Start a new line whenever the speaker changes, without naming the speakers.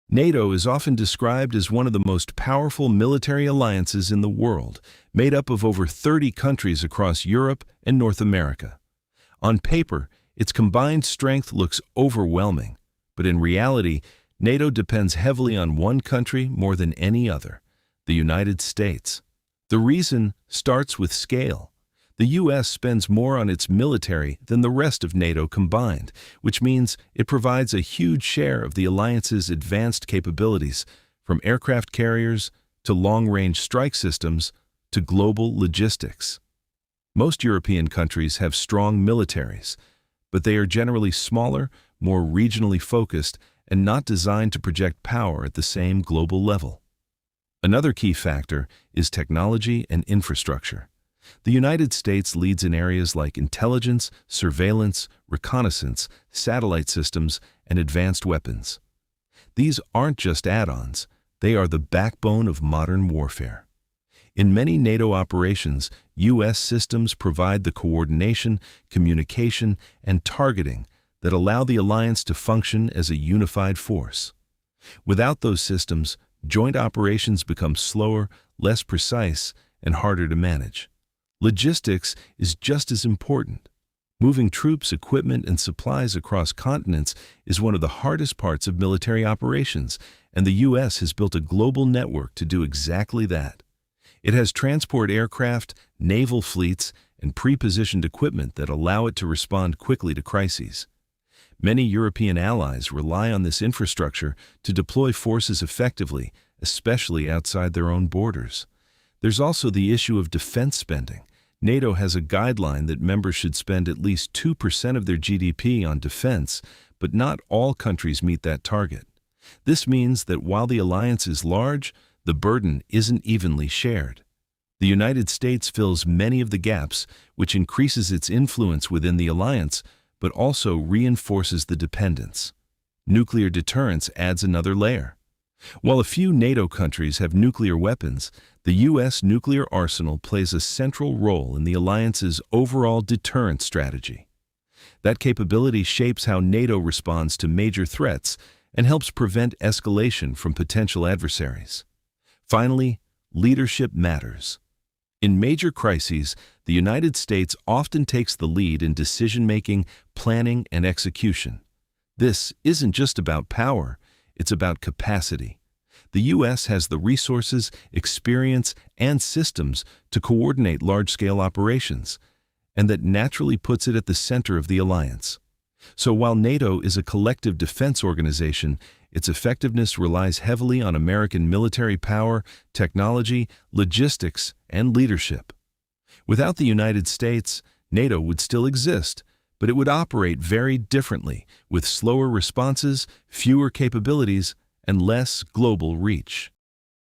NATO is often described as one of the most powerful military alliances in the world, made up of over 30 countries across Europe and North America. On paper, its combined strength looks overwhelming, but in reality, NATO depends heavily on one country more than any other, the United States. The reason starts with scale. The U.S. spends more on its military than the rest of NATO combined, which means it provides a huge share of the alliance's advanced capabilities, from aircraft carriers to long-range strike systems to global logistics. Most European countries have strong militaries, but they are generally smaller, more regionally focused, and not designed to project power at the same global level. Another key factor is technology and infrastructure. The United States leads in areas like intelligence, surveillance, reconnaissance, satellite systems, and advanced weapons. These aren't just add-ons, they are the backbone of modern warfare. In many NATO operations, U.S. systems provide the coordination, communication, and targeting that allow the alliance to function as a unified force. Without those systems, joint operations become slower, less precise, and harder to manage. Logistics is just as important. Moving troops, equipment, and supplies across continents is one of the hardest parts of military operations, and the U.S. has built a global network to do exactly that. It has transport aircraft, naval fleets, and pre-positioned equipment that allow it to respond quickly to crises. Many European allies rely on this infrastructure to deploy forces effectively, especially outside their own borders. There's also the issue of defense spending. NATO has a guideline that members should spend at least 2% of their GDP on defense, but not all countries meet that target. This means that while the alliance is large, the burden isn't evenly shared. The United States fills many of the gaps, which increases its influence within the alliance, but also reinforces the dependence. Nuclear deterrence adds another layer. While a few NATO countries have nuclear weapons, the U.S. nuclear arsenal plays a central role in the alliance's overall deterrent strategy. That capability shapes how NATO responds to major threats and helps prevent escalation from potential adversaries. Finally, leadership matters. In major crises, the United States often takes the lead in decision-making, planning, and execution. This isn't just about power, it's about capacity. The U.S. has the resources, experience, and systems to coordinate large-scale operations, and that naturally puts it at the center of the alliance. So while NATO is a collective defense organization, its effectiveness relies heavily on American military power, technology, logistics, and leadership. Without the United States, NATO would still exist, but it would operate very differently, with slower responses, fewer capabilities, and less global reach.